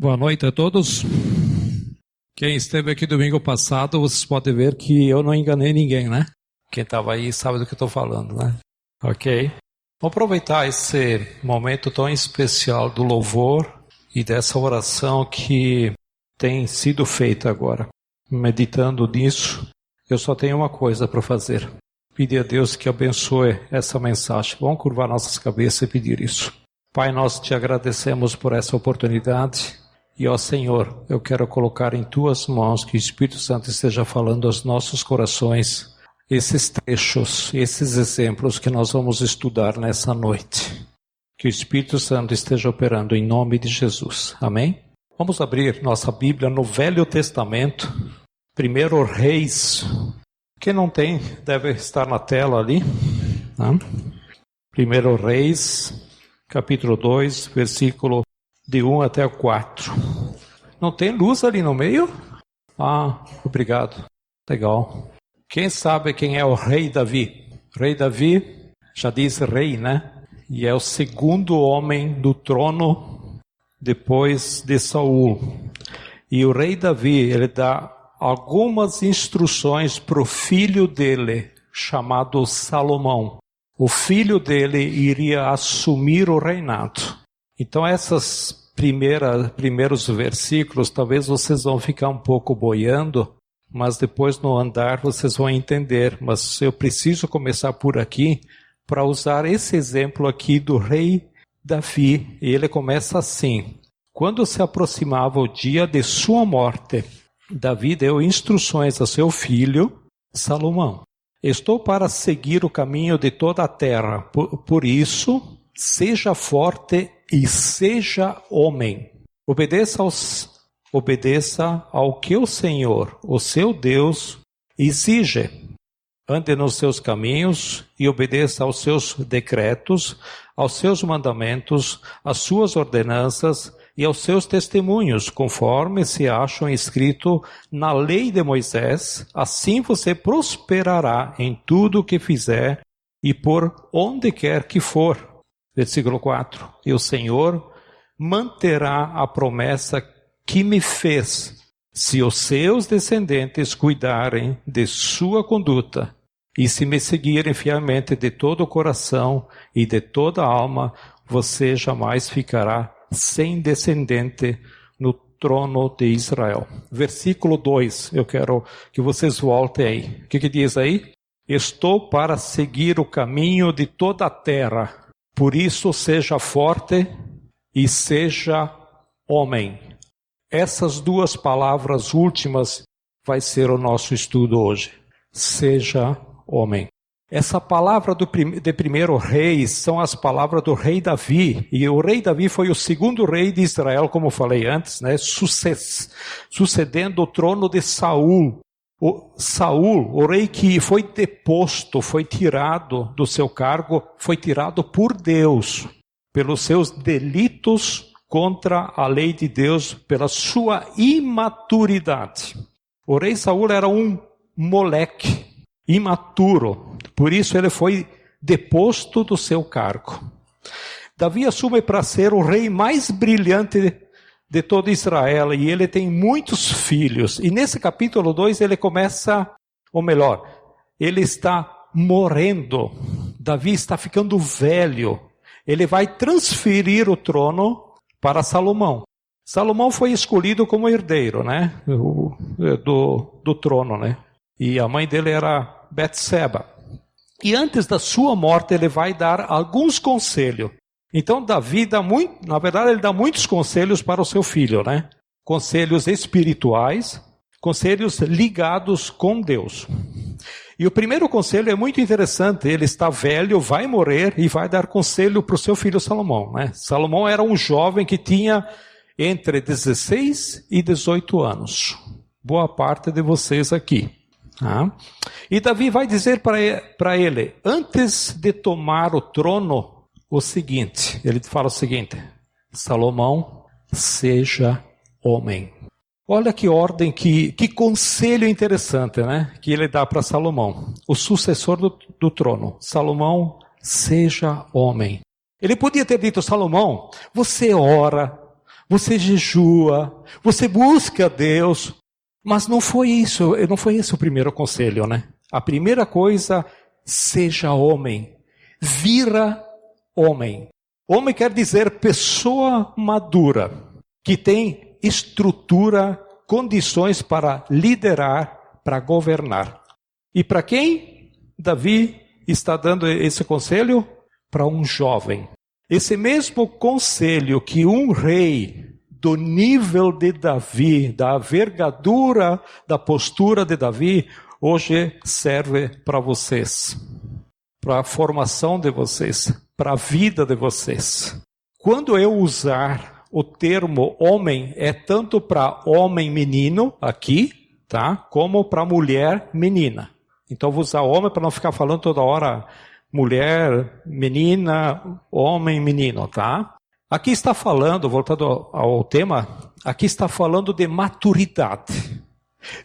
Boa noite a todos. Quem esteve aqui domingo passado, vocês podem ver que eu não enganei ninguém, né? Quem estava aí sabe do que eu estou falando, né? Ok? Vamos aproveitar esse momento tão especial do louvor e dessa oração que tem sido feita agora. Meditando nisso, eu só tenho uma coisa para fazer. Pedir a Deus que abençoe essa mensagem. Vamos curvar nossas cabeças e pedir isso. Pai, nós te agradecemos por essa oportunidade. E, ó Senhor, eu quero colocar em Tuas mãos que o Espírito Santo esteja falando aos nossos corações esses trechos, esses exemplos que nós vamos estudar nessa noite. Que o Espírito Santo esteja operando em nome de Jesus. Amém? Vamos abrir nossa Bíblia no Velho Testamento, 1 Reis. Quem não tem, deve estar na tela ali. Tá? 1 Reis, capítulo 2, versículo de 1 até 4. Não tem luz ali no meio? Ah, obrigado. Legal. Quem sabe quem é o rei Davi? Rei Davi, já diz rei, né? E é o segundo homem do trono depois de Saul. E o rei Davi, ele dá algumas instruções para o filho dele, chamado Salomão. O filho dele iria assumir o reinado. Então essas primeiros versículos, talvez vocês vão ficar um pouco boiando, mas depois no andar vocês vão entender. Mas eu preciso começar por aqui para usar esse exemplo aqui do rei Davi. E ele começa assim: quando se aproximava o dia de sua morte, Davi deu instruções a seu filho Salomão. Estou para seguir o caminho de toda a terra, por isso, seja forte e seja homem. Obedeça ao que o Senhor, o seu Deus, exige. Ande nos seus caminhos e obedeça aos seus decretos, aos seus mandamentos, às suas ordenanças e aos seus testemunhos, conforme se acham escrito na lei de Moisés. Assim você prosperará em tudo o que fizer e por onde quer que for. Versículo 4. E o Senhor manterá a promessa que me fez, se os seus descendentes cuidarem de sua conduta e se me seguirem fielmente de todo o coração e de toda a alma, você jamais ficará sem descendente no trono de Israel. Versículo 2, eu quero que vocês voltem aí. O que diz aí? Estou para seguir o caminho de toda a terra, por isso seja forte e seja homem. Essas duas palavras últimas vai ser o nosso estudo hoje. Seja homem. Essa palavra de 1 Reis são as palavras do rei Davi. E o rei Davi foi o segundo rei de Israel, como eu falei antes, né? Sucedendo o trono de Saul. O rei que foi deposto, foi tirado do seu cargo, foi tirado por Deus, pelos seus delitos contra a lei de Deus, pela sua imaturidade. O rei Saul era um moleque, imaturo, por isso ele foi deposto do seu cargo. Davi assume para ser o rei mais brilhante de todo Israel, e ele tem muitos filhos. E nesse capítulo 2 ele começa, ou melhor, ele está morrendo. Davi está ficando velho. Ele vai transferir o trono para Salomão. Salomão foi escolhido como herdeiro, né, do trono, né? E a mãe dele era Betseba. E antes da sua morte ele vai dar alguns conselhos. Então Davi ele dá muitos conselhos para o seu filho, né? Conselhos espirituais, conselhos ligados com Deus. E o primeiro conselho é muito interessante. Ele está velho, vai morrer e vai dar conselho para o seu filho Salomão, né? Salomão era um jovem que tinha entre 16 e 18 anos. Boa parte de vocês aqui. E Davi vai dizer para ele, antes de tomar o trono, o seguinte, ele fala o seguinte: Salomão, seja homem. Olha que ordem, que conselho interessante, né? Que ele dá para Salomão, o sucessor do trono. Salomão, seja homem. Ele podia ter dito: Salomão, você ora, você jejua, você busca Deus. Mas não foi esse o primeiro conselho, né? A primeira coisa, seja homem, vira homem. Homem quer dizer pessoa madura, que tem estrutura, condições para liderar, para governar. E para quem Davi está dando esse conselho? Para um jovem. Esse mesmo conselho que um rei do nível de Davi, da envergadura, da postura de Davi, hoje serve para vocês, para a formação de vocês, para a vida de vocês. Quando eu usar o termo homem, é tanto para homem menino, aqui, tá? Como para mulher menina. Então eu vou usar homem para não ficar falando toda hora mulher, menina, homem, menino, tá? Aqui está falando, voltando ao tema, aqui está falando de maturidade.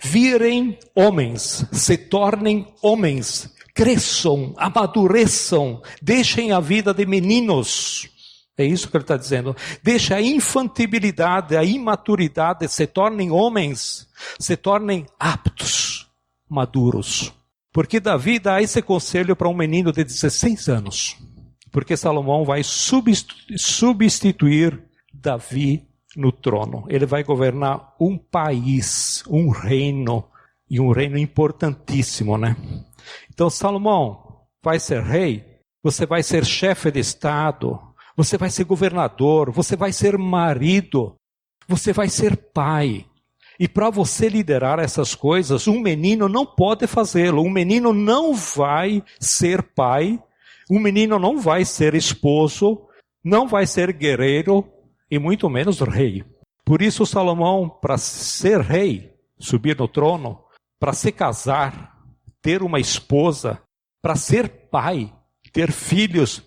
Virem homens, se tornem homens, cresçam, amadureçam, deixem a vida de meninos. É isso que ele está dizendo. Deixe a infantilidade, a imaturidade, se tornem homens, se tornem aptos, maduros. Porque Davi dá esse conselho para um menino de 16 anos. Porque Salomão vai substituir Davi no trono. Ele vai governar um país, um reino, e um reino importantíssimo, né? Então Salomão vai ser rei, você vai ser chefe de estado, você vai ser governador, você vai ser marido, você vai ser pai. E para você liderar essas coisas, um menino não pode fazê-lo. Um menino não vai ser pai, um menino não vai ser esposo, não vai ser guerreiro e muito menos rei. Por isso Salomão, para ser rei, subir no trono, para se casar, ter uma esposa, para ser pai, ter filhos,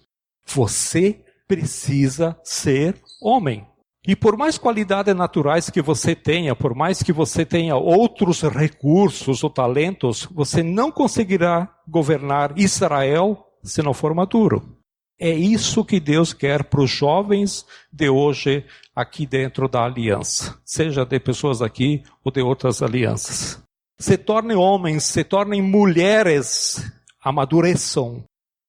você precisa ser homem. E por mais qualidades naturais que você tenha, por mais que você tenha outros recursos ou talentos, você não conseguirá governar Israel se não for maduro. É isso que Deus quer para os jovens de hoje aqui dentro da aliança. Seja de pessoas aqui ou de outras alianças. Se tornem homens, se tornem mulheres, amadureçam.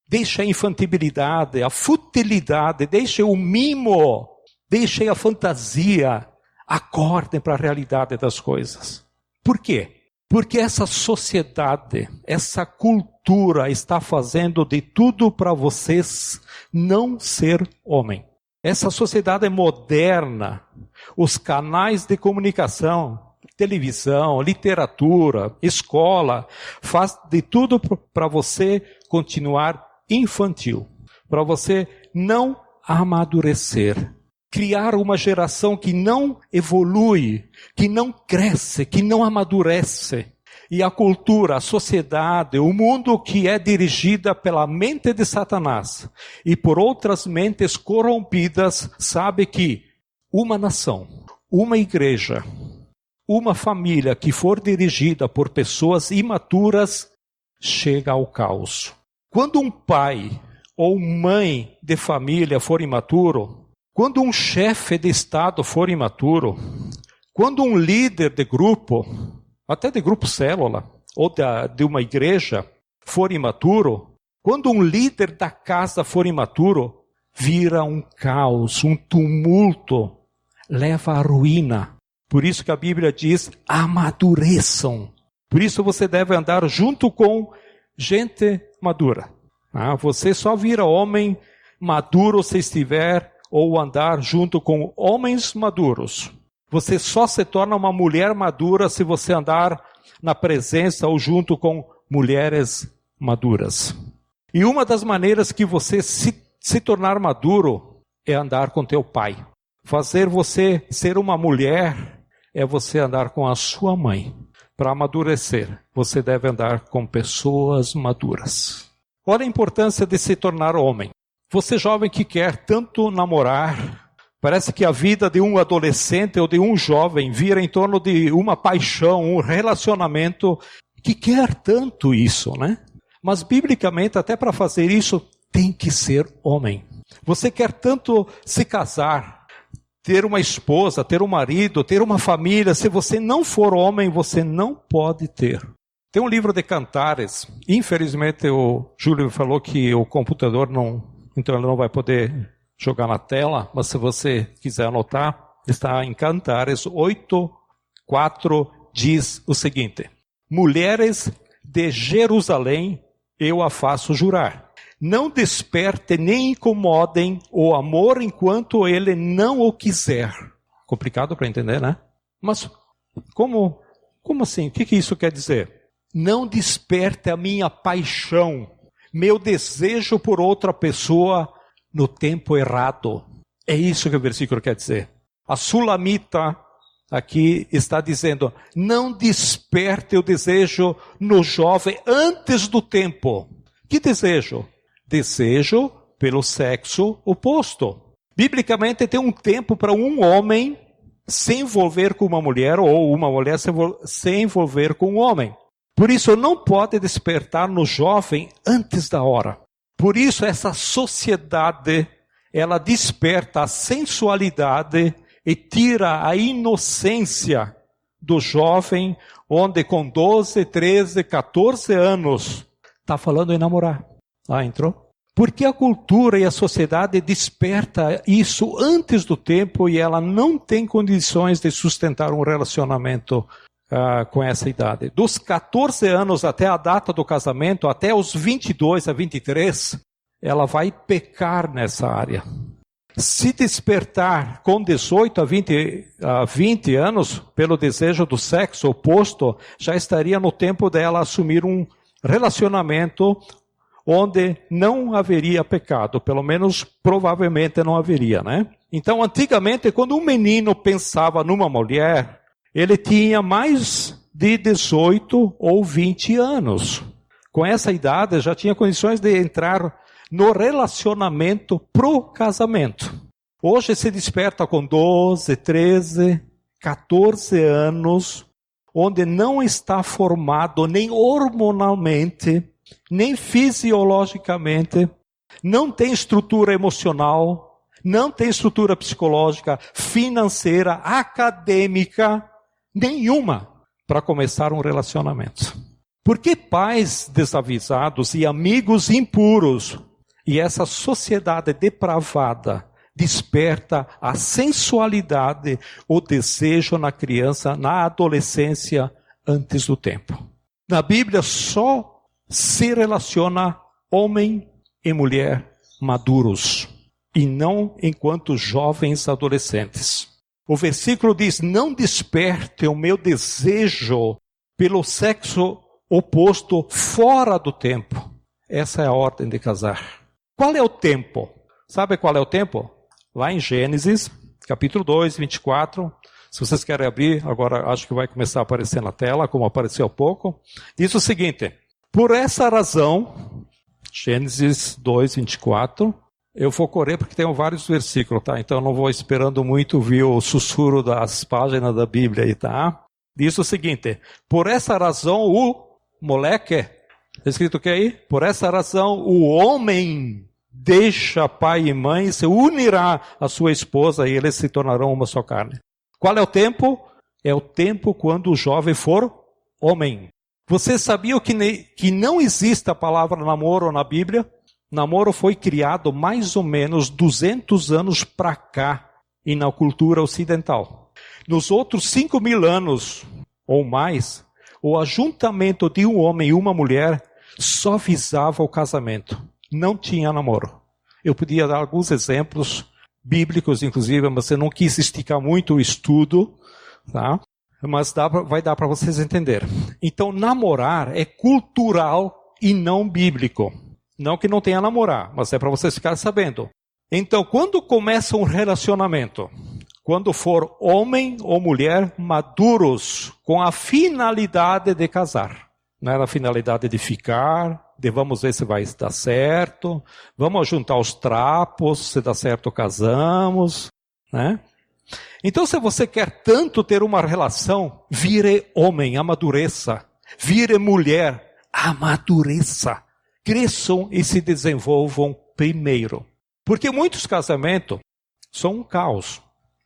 Deixe a infantilidade, a futilidade, deixe o mimo. Deixem a fantasia, acordem para a realidade das coisas. Por quê? Porque essa sociedade, essa cultura está fazendo de tudo para vocês não ser homem. Essa sociedade moderna, os canais de comunicação, televisão, literatura, escola, faz de tudo para você continuar infantil, para você não amadurecer. Criar uma geração que não evolui, que não cresce, que não amadurece. E a cultura, a sociedade, o mundo que é dirigida pela mente de Satanás e por outras mentes corrompidas, sabe que uma nação, uma igreja, uma família que for dirigida por pessoas imaturas, chega ao caos. Quando um pai ou mãe de família for imaturo, quando um chefe de Estado for imaturo, quando um líder de grupo, até de grupo célula, ou de uma igreja, for imaturo, quando um líder da casa for imaturo, vira um caos, um tumulto, leva à ruína. Por isso que a Bíblia diz, amadureçam. Por isso você deve andar junto com gente madura. Você só vira homem maduro se estiver ou andar junto com homens maduros. Você só se torna uma mulher madura se você andar na presença ou junto com mulheres maduras. E uma das maneiras que você se tornar maduro é andar com teu pai. Fazer você ser uma mulher é você andar com a sua mãe. Para amadurecer, você deve andar com pessoas maduras. Olha a importância de se tornar homem. Você jovem que quer tanto namorar, parece que a vida de um adolescente ou de um jovem vira em torno de uma paixão, um relacionamento que quer tanto isso, né? Mas biblicamente, até para fazer isso, tem que ser homem. Você quer tanto se casar, ter uma esposa, ter um marido, ter uma família. Se você não for homem, você não pode ter. Tem um livro de Cantares. Infelizmente, o Júlio falou que o computador não... Então, ele não vai poder jogar na tela. Mas se você quiser anotar, está em Cantares 8:4, diz o seguinte: mulheres de Jerusalém, eu a faço jurar. Não desperte nem incomodem o amor enquanto ele não o quiser. Complicado para entender, né? Mas como assim? O que isso quer dizer? Não desperte a minha paixão, meu desejo por outra pessoa no tempo errado. É isso que o versículo quer dizer. A Sulamita aqui está dizendo, não desperte o desejo no jovem antes do tempo. Que desejo? Desejo pelo sexo oposto. Biblicamente tem um tempo para um homem se envolver com uma mulher ou uma mulher se envolver com um homem. Por isso não pode despertar no jovem antes da hora. Por isso essa sociedade, ela desperta a sensualidade e tira a inocência do jovem, onde com 12, 13, 14 anos está falando em namorar. Ah, entrou? Porque a cultura e a sociedade desperta isso antes do tempo e ela não tem condições de sustentar um relacionamento com essa idade. Dos 14 anos até a data do casamento, até os 22 a 23, ela vai pecar nessa área. Se despertar com 18 a 20 anos pelo desejo do sexo oposto, já estaria no tempo dela assumir um relacionamento onde não haveria pecado, pelo menos provavelmente não haveria, né? Então, antigamente, quando um menino pensava numa mulher, ele tinha mais de 18 ou 20 anos. Com essa idade, já tinha condições de entrar no relacionamento pro casamento. Hoje se desperta com 12, 13, 14 anos, onde não está formado nem hormonalmente, nem fisiologicamente, não tem estrutura emocional, não tem estrutura psicológica, financeira, acadêmica, nenhuma para começar um relacionamento. Por que pais desavisados e amigos impuros e essa sociedade depravada desperta a sensualidade, o desejo na criança, na adolescência, antes do tempo? Na Bíblia só se relaciona homem e mulher maduros, e não enquanto jovens adolescentes. O versículo diz, não desperte o meu desejo pelo sexo oposto fora do tempo. Essa é a ordem de casar. Qual é o tempo? Sabe qual é o tempo? Lá em Gênesis, capítulo 2, 24. Se vocês querem abrir, agora acho que vai começar a aparecer na tela, como apareceu há pouco. Diz o seguinte, por essa razão, Gênesis 2, 24, eu vou correr porque tem vários versículos, tá? Então eu não vou esperando muito ver o sussurro das páginas da Bíblia aí, tá? Diz o seguinte, por essa razão o moleque, está escrito o que aí? Por essa razão o homem deixa pai e mãe e se unirá à sua esposa e eles se tornarão uma só carne. Qual é o tempo? É o tempo quando o jovem for homem. Você sabia que não existe a palavra namoro na Bíblia? Namoro foi criado mais ou menos 200 anos para cá e na cultura ocidental. Nos outros 5.000 anos ou mais, o ajuntamento de um homem e uma mulher só visava o casamento. Não tinha namoro. Eu podia dar alguns exemplos bíblicos, inclusive, mas eu não quis esticar muito o estudo, tá? Mas vai dar para vocês entenderem. Então, namorar é cultural e não bíblico. Não que não tenha namorar, mas é para vocês ficarem sabendo. Então, quando começa um relacionamento, quando for homem ou mulher maduros, com a finalidade de casar, não era a finalidade de ficar, de vamos ver se vai dar certo, vamos juntar os trapos, se dá certo casamos, né? Então, se você quer tanto ter uma relação, vire homem, amadureça. Vire mulher, amadureça. Cresçam e se desenvolvam primeiro. Porque muitos casamentos são um caos.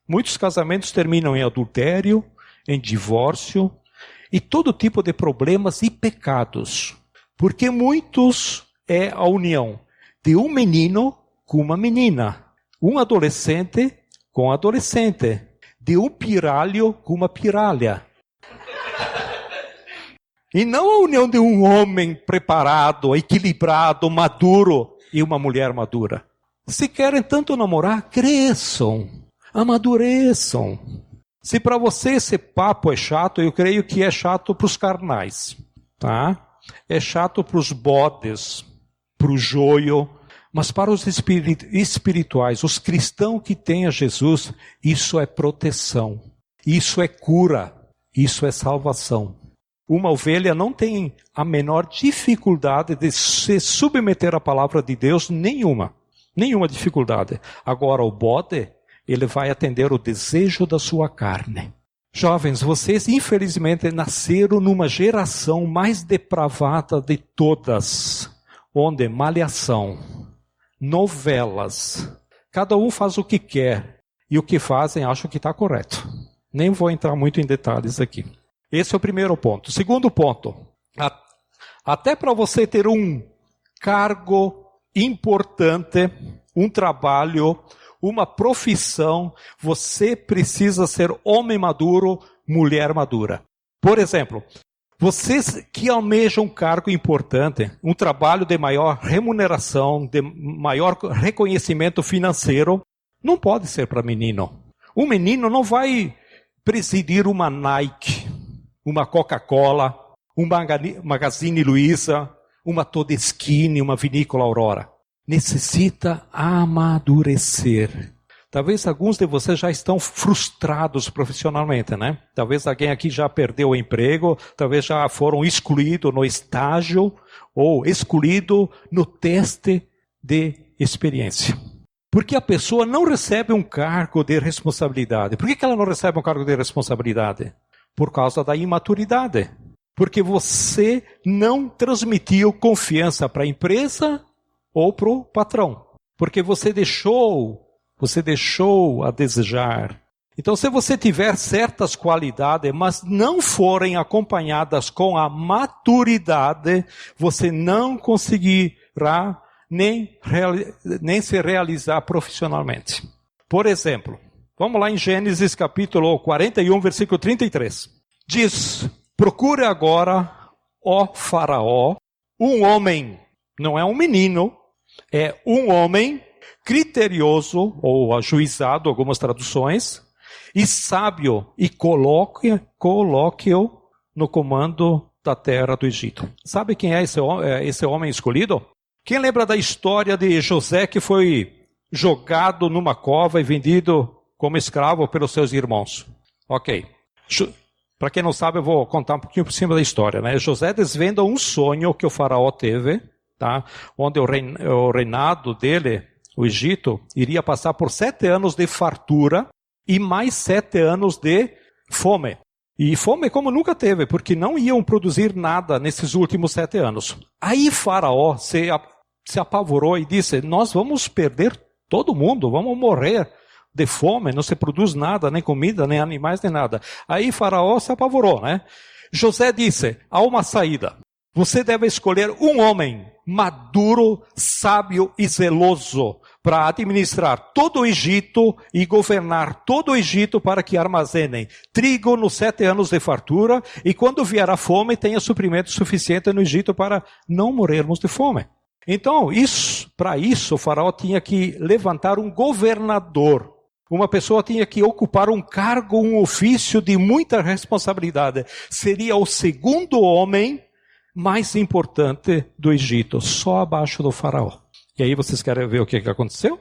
Muitos casamentos terminam em adultério, em divórcio e todo tipo de problemas e pecados. Porque muitos é a união de um menino com uma menina, um adolescente com um adolescente, de um pirralho com uma pirralha. E não a união de um homem preparado, equilibrado, maduro e uma mulher madura. Se querem tanto namorar, cresçam, amadureçam. Se para você esse papo é chato, eu creio que é chato para os carnais, tá? É chato para os bodes, para o joio, mas para os espirituais, os cristãos que têm a Jesus, isso é proteção, isso é cura, isso é salvação. Uma ovelha não tem a menor dificuldade de se submeter à palavra de Deus, nenhuma dificuldade. Agora o bode, ele vai atender o desejo da sua carne. Jovens, vocês infelizmente nasceram numa geração mais depravada de todas, onde malhação, novelas, cada um faz o que quer e o que fazem acham que está correto. Nem vou entrar muito em detalhes aqui. Esse é o primeiro ponto. Segundo ponto, até para você ter um cargo importante, um trabalho, uma profissão, você precisa ser homem maduro, mulher madura. Por exemplo, vocês que almejam um cargo importante, um trabalho de maior remuneração, de maior reconhecimento financeiro, não pode ser para menino. Um menino não vai presidir uma Nike, uma Coca-Cola, uma Magazine Luiza, uma Todeskine, uma Vinícola Aurora. Necessita amadurecer. Talvez alguns de vocês já estão frustrados profissionalmente, né? Talvez alguém aqui já perdeu o emprego, talvez já foram excluídos no estágio ou excluídos no teste de experiência. Porque a pessoa não recebe um cargo de responsabilidade. Por que ela não recebe um cargo de responsabilidade? Por causa da imaturidade. Porque você não transmitiu confiança para a empresa ou para o patrão. Porque você deixou a desejar. Então, se você tiver certas qualidades, mas não forem acompanhadas com a maturidade, você não conseguirá nem se realizar profissionalmente. Por exemplo, vamos lá em Gênesis capítulo 41, versículo 33. Diz, procure agora, ó Faraó, um homem, não é um menino, é um homem criterioso, ou ajuizado, algumas traduções, e sábio, e coloque-o no comando da terra do Egito. Sabe quem é esse homem escolhido? Quem lembra da história de José que foi jogado numa cova e vendido como escravo pelos seus irmãos? Ok. Para quem não sabe, eu vou contar um pouquinho por cima da história, né? José desvenda um sonho que o faraó teve, tá? Onde o reinado dele, o Egito, iria passar por 7 anos de fartura e mais 7 anos de fome. E fome como nunca teve, porque não iam produzir nada nesses últimos 7 anos. Aí Faraó se apavorou e disse, nós vamos perder todo mundo, vamos morrer de fome, não se produz nada, nem comida, nem animais, nem nada. Aí Faraó se apavorou, né? José disse, há uma saída. Você deve escolher um homem maduro, sábio e zeloso para administrar todo o Egito e governar todo o Egito para que armazenem trigo nos 7 anos de fartura e quando vier a fome tenha suprimento suficiente no Egito para não morrermos de fome. Então, para isso, o faraó tinha que levantar um governador. Uma pessoa tinha que ocupar um cargo, um ofício de muita responsabilidade. Seria o segundo homem mais importante do Egito, só abaixo do faraó. E aí vocês querem ver o que aconteceu?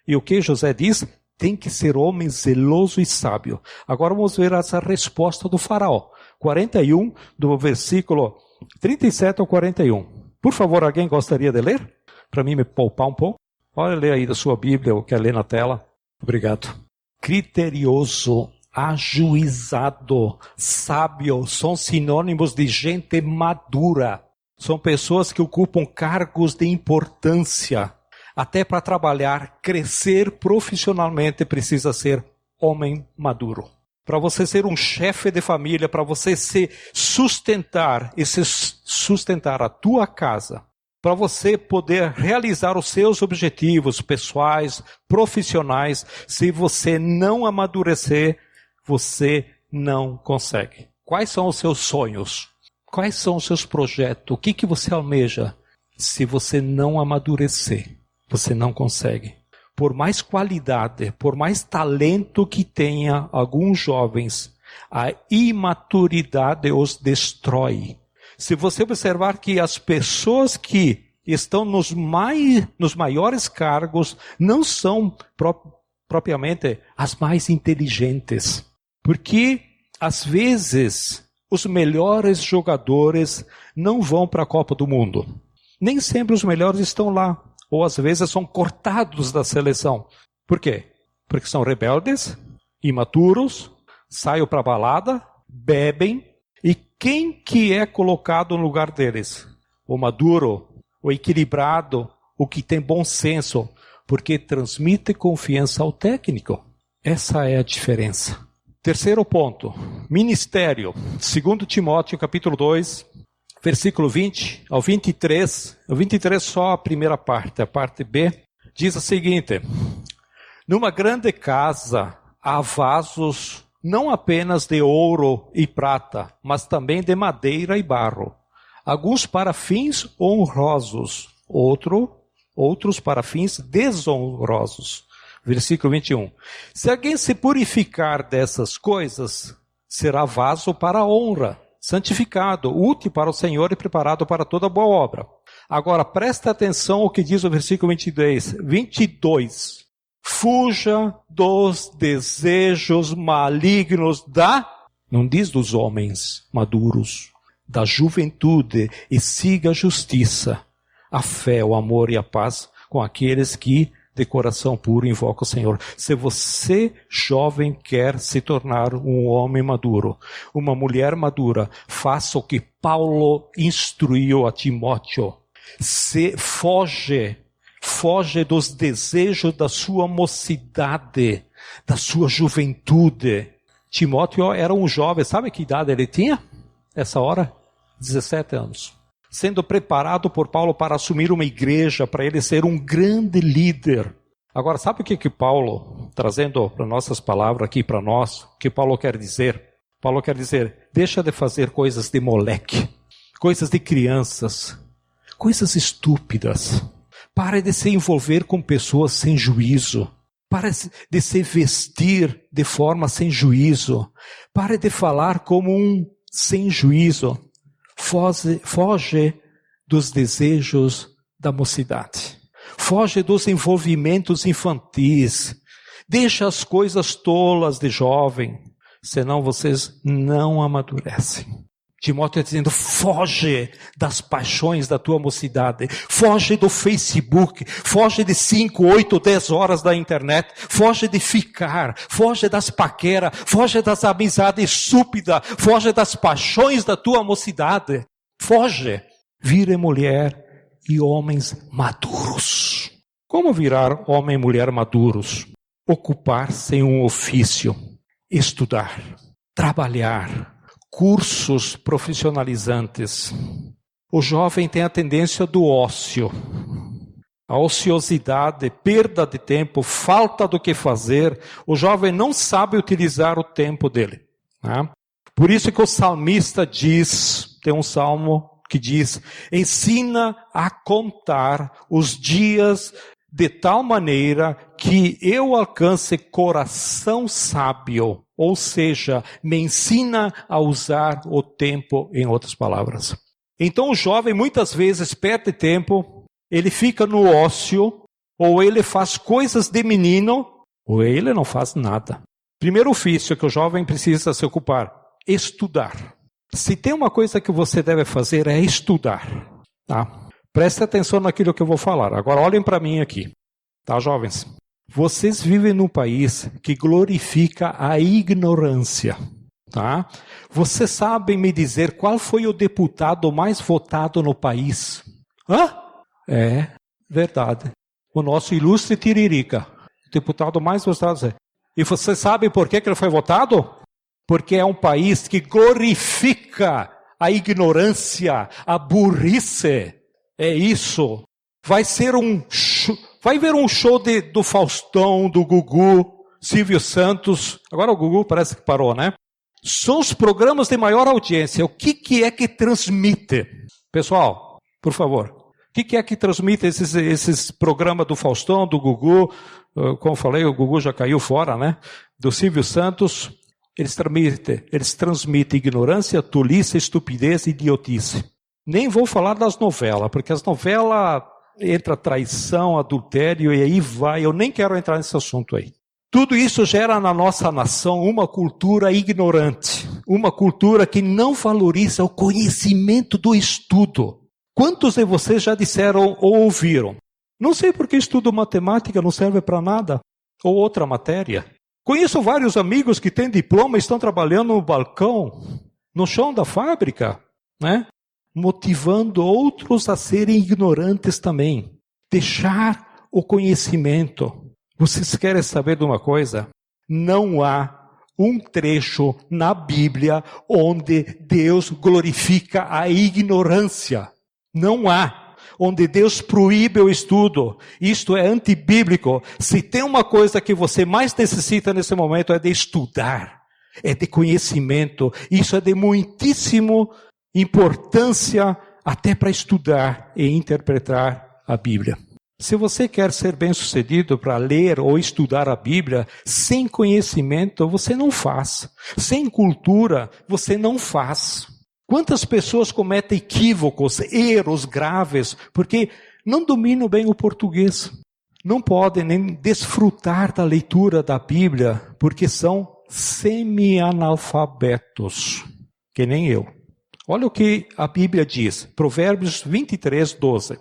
E o que José diz? Tem que ser homem zeloso e sábio. Agora vamos ver essa resposta do faraó. 41, do versículo 37 ao 41. Por favor, alguém gostaria de ler? Para mim me poupar um pouco. Olha, ler aí da sua Bíblia, ou quer ler na tela. Obrigado. Criterioso, ajuizado, sábio, são sinônimos de gente madura. São pessoas que ocupam cargos de importância. Até para trabalhar, crescer profissionalmente, precisa ser homem maduro. Para você ser um chefe de família, para você se sustentar e se sustentar a tua casa, para você poder realizar os seus objetivos pessoais, profissionais, se você não amadurecer, você não consegue. Quais são os seus sonhos? Quais são os seus projetos? O que você almeja? Se você não amadurecer, você não consegue. Por mais qualidade, por mais talento que tenha alguns jovens, a imaturidade os destrói. Se você observar que as pessoas que estão nos maiores cargos não são propriamente as mais inteligentes. Porque, às vezes, os melhores jogadores não vão para a Copa do Mundo. Nem sempre os melhores estão lá. Ou às vezes são cortados da seleção. Por quê? Porque são rebeldes, imaturos, saem para a balada, bebem. E quem que é colocado no lugar deles? O maduro, o equilibrado, o que tem bom senso. Porque transmite confiança ao técnico. Essa é a diferença. Terceiro ponto, ministério. 2 Timóteo, capítulo 2, versículo 20 ao 23. O 23 só a primeira parte, a parte B, diz o seguinte: numa grande casa há vasos não apenas de ouro e prata, mas também de madeira e barro. Alguns para fins honrosos, outros para fins desonrosos. Versículo 21. Se alguém se purificar dessas coisas, será vaso para a honra, santificado, útil para o Senhor e preparado para toda boa obra. Agora, presta atenção ao que diz o versículo 22. Fuja dos desejos malignos não diz dos homens maduros, da juventude, e siga a justiça, a fé, o amor e a paz com aqueles que de coração puro invoca o Senhor. Se você, jovem, quer se tornar um homem maduro, uma mulher madura, faça o que Paulo instruiu a Timóteo. Foge dos desejos da sua mocidade, da sua juventude. Timóteo era um jovem, sabe que idade ele tinha? Essa hora? 17 anos. Sendo preparado por Paulo para assumir uma igreja, para ele ser um grande líder. Agora, sabe o que Paulo, trazendo para nossas palavras aqui para nós, o que Paulo quer dizer? Paulo quer dizer, deixa de fazer coisas de moleque, coisas de crianças, coisas estúpidas. Pare de se envolver com pessoas sem juízo. Pare de se vestir de forma sem juízo. Pare de falar como um sem juízo. Foge dos desejos da mocidade. Foge dos envolvimentos infantis. Deixa as coisas tolas de jovem, senão vocês não amadurecem. Timóteo está dizendo, foge das paixões da tua mocidade. Foge do Facebook. Foge de 5, 8, 10 horas da internet. Foge de ficar. Foge das paqueras. Foge das amizades estúpidas. Foge das paixões da tua mocidade. Foge. Vire mulher e homens maduros. Como virar homem e mulher maduros? Ocupar-se em um ofício. Estudar. Trabalhar. Cursos profissionalizantes. O jovem tem a tendência do ócio, a ociosidade, perda de tempo, falta do que fazer. O jovem não sabe utilizar o tempo dele. Né? Por isso que o salmista diz, tem um salmo que diz, ensina a contar os dias de tal maneira que eu alcance coração sábio. Ou seja, me ensina a usar o tempo, em outras palavras. Então o jovem muitas vezes perde tempo, ele fica no ócio, ou ele faz coisas de menino, ou ele não faz nada. Primeiro ofício que o jovem precisa se ocupar, estudar. Se tem uma coisa que você deve fazer é estudar. Tá? Preste atenção naquilo que eu vou falar. Agora olhem para mim aqui. Tá, jovens? Vocês vivem num país que glorifica a ignorância, tá? Vocês sabem me dizer qual foi o deputado mais votado no país? Hã? É verdade. O nosso ilustre Tiririca, deputado mais votado. E você sabe por que ele foi votado? Porque é um país que glorifica a ignorância, a burrice. É isso. Vai ver um show do Faustão, do Gugu, Silvio Santos. Agora o Gugu parece que parou, né? São os programas de maior audiência. O que é que transmite? Pessoal, por favor. O que é que transmite esses programas do Faustão, do Gugu? Como eu falei, o Gugu já caiu fora, né? Do Silvio Santos. Eles transmitem ignorância, tolice, estupidez e idiotice. Nem vou falar das novelas, porque as novelas entra traição, adultério e aí vai. Eu nem quero entrar nesse assunto aí. Tudo isso gera na nossa nação uma cultura ignorante, uma cultura que não valoriza o conhecimento do estudo. Quantos de vocês já disseram ou ouviram? Não sei porque estudo matemática não serve para nada, ou outra matéria. Conheço vários amigos que têm diploma e estão trabalhando no balcão, no chão da fábrica, né? Motivando outros a serem ignorantes também. Deixar o conhecimento. Vocês querem saber de uma coisa? Não há um trecho na Bíblia onde Deus glorifica a ignorância. Não há. Onde Deus proíbe o estudo. Isto é antibíblico. Se tem uma coisa que você mais necessita nesse momento é de estudar. É de conhecimento. Isso é de muitíssima importância até para estudar e interpretar a Bíblia. Se você quer ser bem-sucedido para ler ou estudar a Bíblia, sem conhecimento você não faz. Sem cultura você não faz. Quantas pessoas cometem equívocos, erros graves, porque não dominam bem o português. Não podem nem desfrutar da leitura da Bíblia, porque são semi-analfabetos, que nem eu. Olha o que a Bíblia diz, Provérbios 23, 12.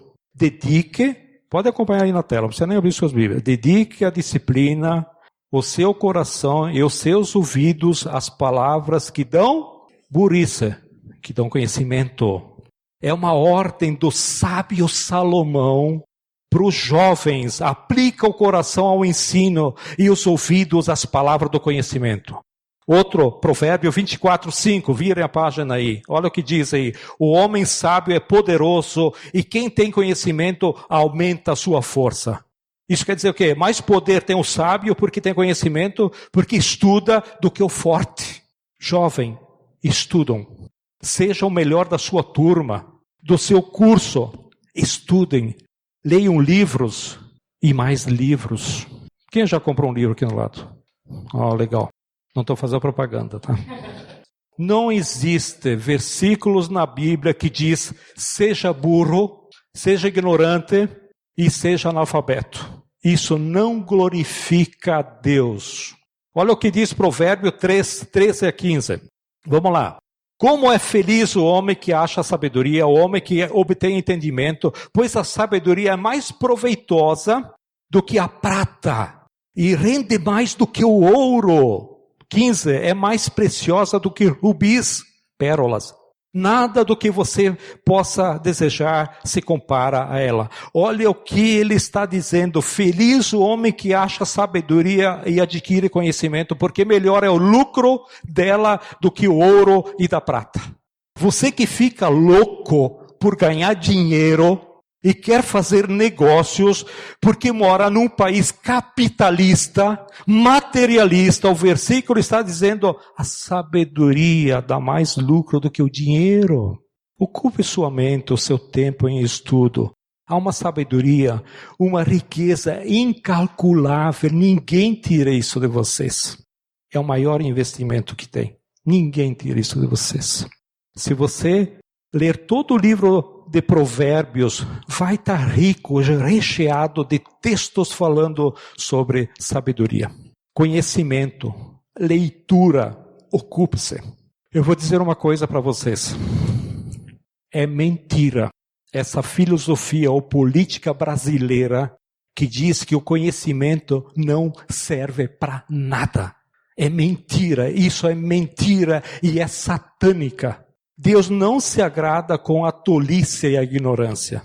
Pode acompanhar aí na tela, não precisa nem abrir suas Bíblias. Dedique a disciplina, o seu coração e os seus ouvidos às palavras que dão burrice, que dão conhecimento. É uma ordem do sábio Salomão para os jovens. Aplica o coração ao ensino e os ouvidos às palavras do conhecimento. Outro, Provérbio 24, 5, virem a página aí. Olha o que diz aí. O homem sábio é poderoso e quem tem conhecimento aumenta a sua força. Isso quer dizer o quê? Mais poder tem o sábio porque tem conhecimento, porque estuda do que o forte. Jovem, estudam. Seja o melhor da sua turma, do seu curso. Estudem. Leiam livros e mais livros. Quem já comprou um livro aqui no lado? Legal. Não estou fazendo propaganda, tá? Não existe versículos na Bíblia que diz seja burro, seja ignorante e seja analfabeto. Isso não glorifica a Deus. Olha o que diz Provérbio 3, 13 a 15. Vamos lá. Como é feliz o homem que acha sabedoria, o homem que obtém entendimento, pois a sabedoria é mais proveitosa do que a prata e rende mais do que o ouro. 15, é mais preciosa do que rubis, pérolas. Nada do que você possa desejar se compara a ela. Olha o que ele está dizendo. Feliz o homem que acha sabedoria e adquire conhecimento, porque melhor é o lucro dela do que o ouro e da prata. Você que fica louco por ganhar dinheiro e quer fazer negócios porque mora num país capitalista, materialista, o versículo está dizendo, a sabedoria dá mais lucro do que o dinheiro. Ocupe sua mente, o seu tempo em estudo. Há uma sabedoria, uma riqueza incalculável, ninguém tira isso de vocês. É o maior investimento que tem. Ninguém tira isso de vocês. Se você ler todo o livro de Provérbios, vai estar rico, recheado de textos falando sobre sabedoria. Conhecimento, leitura, ocupe-se. Eu vou dizer uma coisa para vocês. É mentira essa filosofia ou política brasileira que diz que o conhecimento não serve para nada. É mentira, isso é mentira e é satânica. Deus não se agrada com a tolice e a ignorância.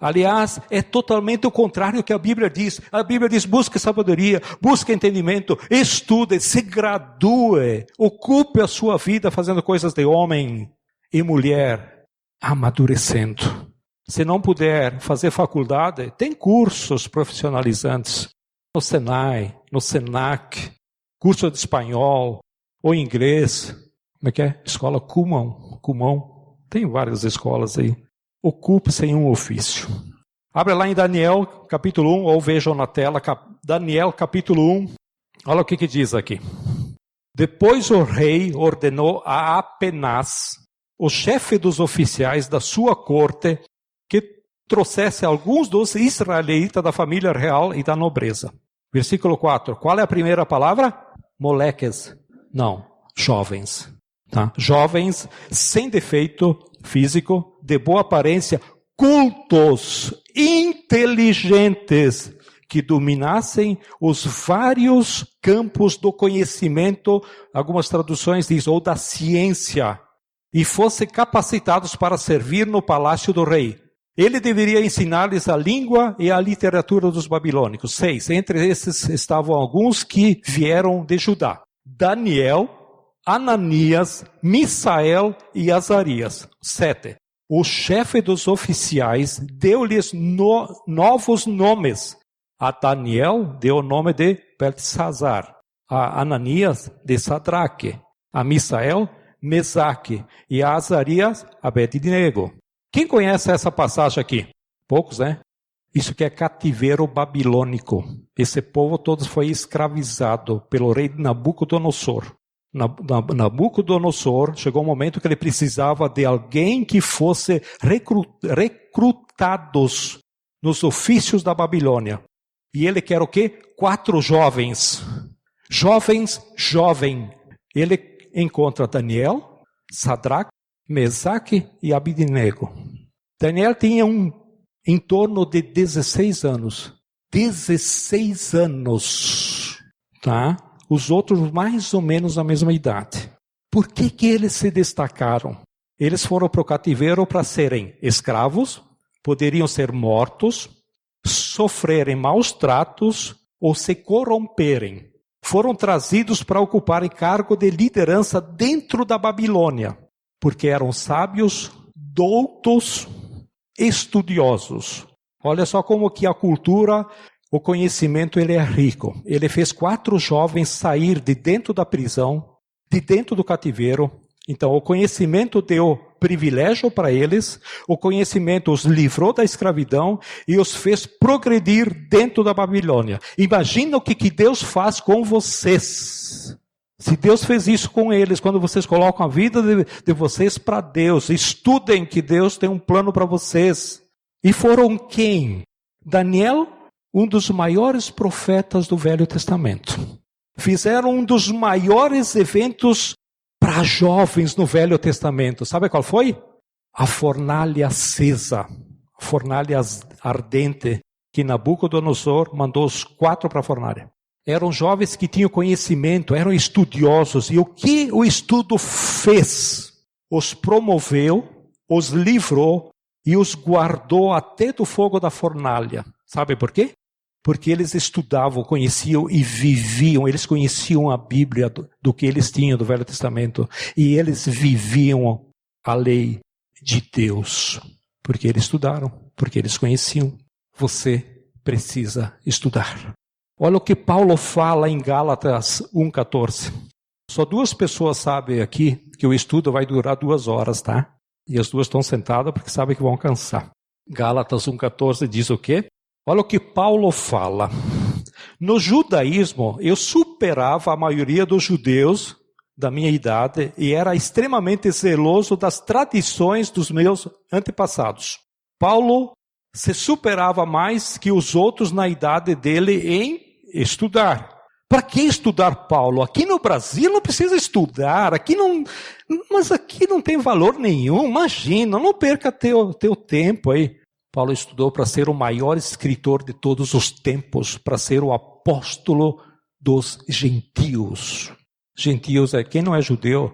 Aliás, é totalmente o contrário do que a Bíblia diz. A Bíblia diz, busque sabedoria, busque entendimento, estude, se gradue, ocupe a sua vida fazendo coisas de homem e mulher, amadurecendo. Se não puder fazer faculdade, tem cursos profissionalizantes no Senai, no Senac, curso de espanhol ou inglês. Como é que é? Escola Kumon. Tem várias escolas aí. Ocupe-se em um ofício. Abre lá em Daniel, capítulo 1, ou vejam na tela, Daniel, capítulo 1. Olha o que diz aqui. Depois o rei ordenou a Apenaz, o chefe dos oficiais da sua corte, que trouxesse alguns dos israelitas da família real e da nobreza. Versículo 4. Qual é a primeira palavra? Moleques. Não, jovens. Tá? Jovens sem defeito físico, de boa aparência, cultos, inteligentes, que dominassem os vários campos do conhecimento, algumas traduções dizem, ou da ciência, e fossem capacitados para servir no palácio do rei. Ele deveria ensinar-lhes a língua e a literatura dos babilônicos. 6. Entre esses estavam alguns que vieram de Judá. Daniel, Ananias, Misael e Azarias. 7. O chefe dos oficiais deu-lhes novos nomes. A Daniel deu o nome de Beltesazar. A Ananias, de Sadraque. A Misael, Mesaque. E a Azarias, Abednego. Quem conhece essa passagem aqui? Poucos, né? Isso que é cativeiro babilônico. Esse povo todo foi escravizado pelo rei Nabucodonosor. Nabucodonosor chegou um momento que ele precisava de alguém que fosse recrutados nos ofícios da Babilônia. E ele quer o quê? 4 jovens. Jovem. Ele encontra Daniel, Sadraque, Mesaque e Abednego. Daniel tinha em torno de 16 anos. 16 anos. Tá? Os outros mais ou menos a mesma idade. Por que eles se destacaram? Eles foram para o cativeiro para serem escravos, poderiam ser mortos, sofrerem maus tratos ou se corromperem. Foram trazidos para ocuparem cargo de liderança dentro da Babilônia, porque eram sábios, doutos, estudiosos. Olha só como que a cultura, o conhecimento, ele é rico. Ele fez 4 jovens sair de dentro da prisão, de dentro do cativeiro. Então, o conhecimento deu privilégio para eles, o conhecimento os livrou da escravidão e os fez progredir dentro da Babilônia. Imagina o que Deus faz com vocês. Se Deus fez isso com eles, quando vocês colocam a vida de vocês para Deus, estudem que Deus tem um plano para vocês. E foram quem? Daniel, um dos maiores profetas do Velho Testamento. Fizeram um dos maiores eventos para jovens no Velho Testamento. Sabe qual foi? A fornalha acesa, a fornalha ardente, que Nabucodonosor mandou os 4 para a fornalha. Eram jovens que tinham conhecimento, eram estudiosos. E o que o estudo fez? Os promoveu, os livrou e os guardou até do fogo da fornalha. Sabe por quê? Porque eles estudavam, conheciam e viviam. Eles conheciam a Bíblia do que eles tinham do Velho Testamento. E eles viviam a lei de Deus. Porque eles estudaram, porque eles conheciam. Você precisa estudar. Olha o que Paulo fala em Gálatas 1,14. Só 2 pessoas sabem aqui que o estudo vai durar 2 horas, tá? E as 2 estão sentadas porque sabem que vão cansar. Gálatas 1,14 diz o quê? Olha o que Paulo fala. No judaísmo, eu superava a maioria dos judeus da minha idade e era extremamente zeloso das tradições dos meus antepassados. Paulo se superava mais que os outros na idade dele em estudar. Para que estudar, Paulo? Aqui no Brasil não precisa estudar, mas aqui não tem valor nenhum, imagina, não perca teu tempo aí. Paulo estudou para ser o maior escritor de todos os tempos, para ser o apóstolo dos gentios. Gentios é quem não é judeu,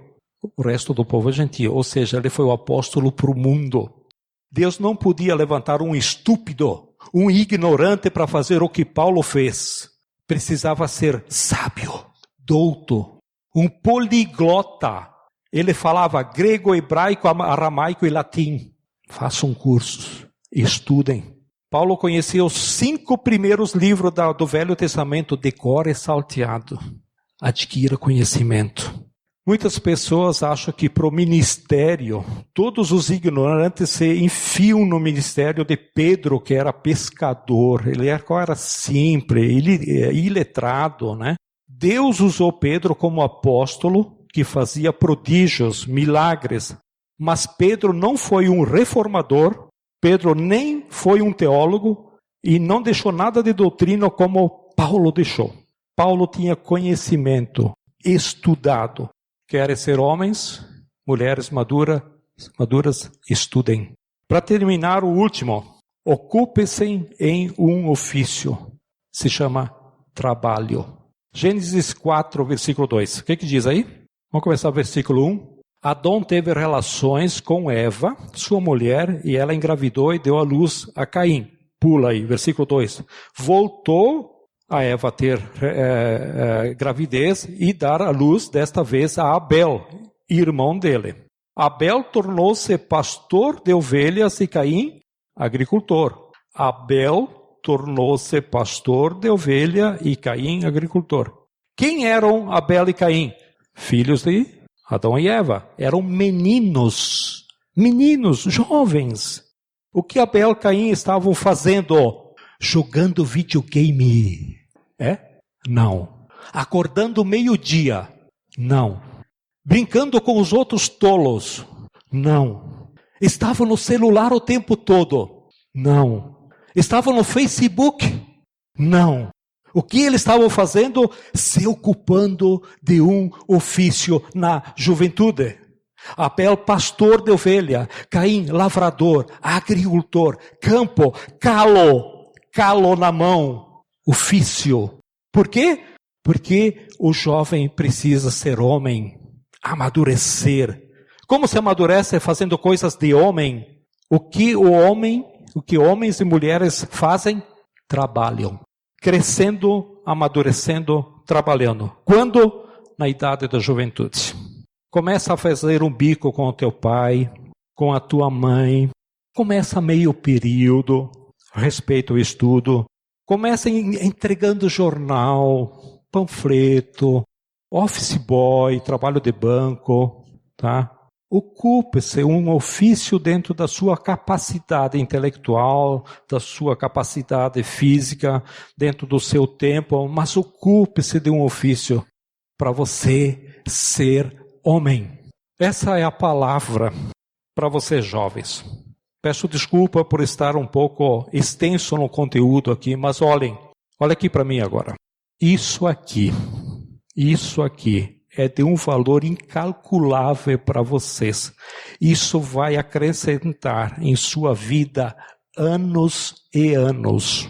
o resto do povo é gentio, ou seja, ele foi o apóstolo para o mundo. Deus não podia levantar um estúpido, um ignorante para fazer o que Paulo fez. Precisava ser sábio, douto, um poliglota. Ele falava grego, hebraico, aramaico e latim. Façam cursos, estudem. Paulo conhecia os 5 primeiros livros do Velho Testamento de cor e salteado. Adquira conhecimento. Muitas pessoas acham que para o ministério, todos os ignorantes se enfiam no ministério de Pedro, que era pescador. Ele era simples, iletrado, né? Deus usou Pedro como apóstolo, que fazia prodígios, milagres. Mas Pedro não foi um reformador, Pedro nem foi um teólogo e não deixou nada de doutrina como Paulo deixou. Paulo tinha conhecimento, estudado. Querem ser homens, mulheres maduras, estudem. Para terminar, o último, ocupe-se em um ofício. Se chama trabalho. Gênesis 4, versículo 2. O que diz aí? Vamos começar o versículo 1. Adão teve relações com Eva, sua mulher, e ela engravidou e deu à luz a Caim. Pula aí, versículo 2. Voltou a Eva ter gravidez e dar à luz, desta vez, a Abel, irmão dele. Abel tornou-se pastor de ovelhas e Caim, agricultor. Abel tornou-se pastor de ovelha e Caim, agricultor. Quem eram Abel e Caim? Filhos de Adão e Eva. Eram meninos, jovens. O que Abel e Caim estavam fazendo? Jogando videogame. Não. Acordando meio-dia. Não. Brincando com os outros tolos. Não. Estavam no celular o tempo todo. Não. Estavam no Facebook. Não. O que eles estavam fazendo? Se ocupando de um ofício na juventude. Abel, pastor de ovelha. Caim, lavrador, agricultor, campo, calo na mão. Ofício. Por quê? Porque o jovem precisa ser homem, amadurecer. Como se amadurece? Fazendo coisas de homem. O que homens e mulheres fazem? Trabalham. Crescendo, amadurecendo, trabalhando. Quando? Na idade da juventude. Começa a fazer um bico com o teu pai, com a tua mãe. Começa meio período, respeita o estudo. Começa entregando jornal, panfleto, office boy, trabalho de banco, tá? Ocupe-se um ofício dentro da sua capacidade intelectual, da sua capacidade física, dentro do seu tempo, mas ocupe-se de um ofício para você ser homem. Essa é a palavra para vocês jovens. Peço desculpa por estar um pouco extenso no conteúdo aqui, mas olha aqui para mim agora. Isso aqui é de um valor incalculável para vocês. Isso vai acrescentar em sua vida anos e anos.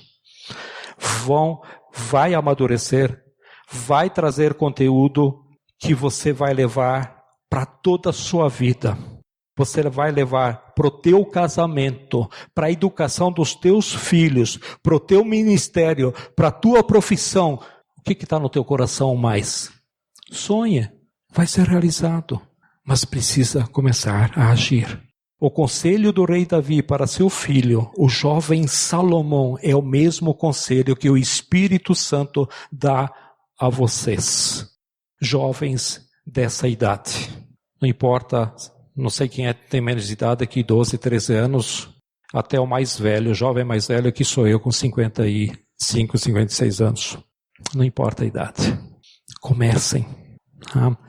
Vai amadurecer, vai trazer conteúdo que você vai levar para toda a sua vida. Você vai levar para o teu casamento, para a educação dos teus filhos, para o teu ministério, para a tua profissão. O que está no teu coração mais? Sonha, vai ser realizado, mas precisa começar a agir. O conselho do rei Davi para seu filho, o jovem Salomão, é o mesmo conselho que o Espírito Santo dá a vocês, jovens dessa idade. Não importa, não sei quem tem menos de idade aqui, 12, 13 anos, até o mais velho, o jovem mais velho que sou eu com 55, 56 anos. Não importa a idade. Comecem.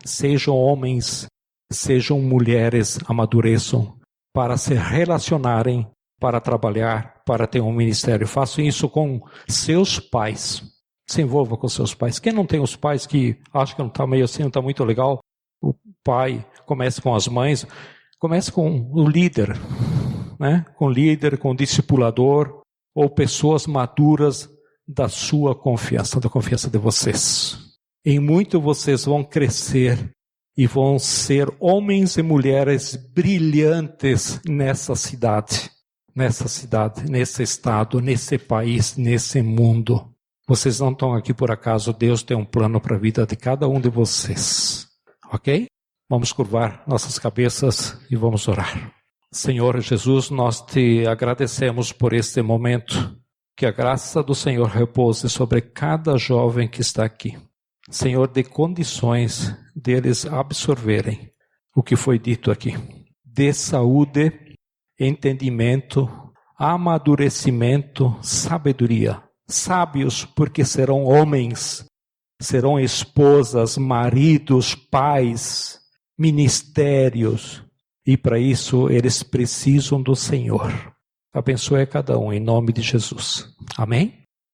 Sejam homens, sejam mulheres, amadureçam para se relacionarem, para trabalhar, para ter um ministério. Façam isso com seus pais. Se envolva com seus pais. Quem não tem os pais que acha que não está meio assim, não está muito legal, o pai comece com as mães, comece com o líder, né? Com o líder, com o discipulador, ou pessoas maduras da sua confiança, da confiança de vocês. Em muito vocês vão crescer e vão ser homens e mulheres brilhantes nessa cidade. nessa cidade, nesse estado, nesse país, nesse mundo. Vocês não estão aqui por acaso. Deus tem um plano para a vida de cada um de vocês. Ok? Vamos curvar nossas cabeças e vamos orar. Senhor Jesus, nós te agradecemos por este momento. Que a graça do Senhor repouse sobre cada jovem que está aqui. Senhor, dê condições deles absorverem o que foi dito aqui. Dê saúde, entendimento, amadurecimento, sabedoria. Sábios, porque serão homens, serão esposas, maridos, pais, ministérios. E para isso eles precisam do Senhor. Abençoe cada um em nome de Jesus. Amém?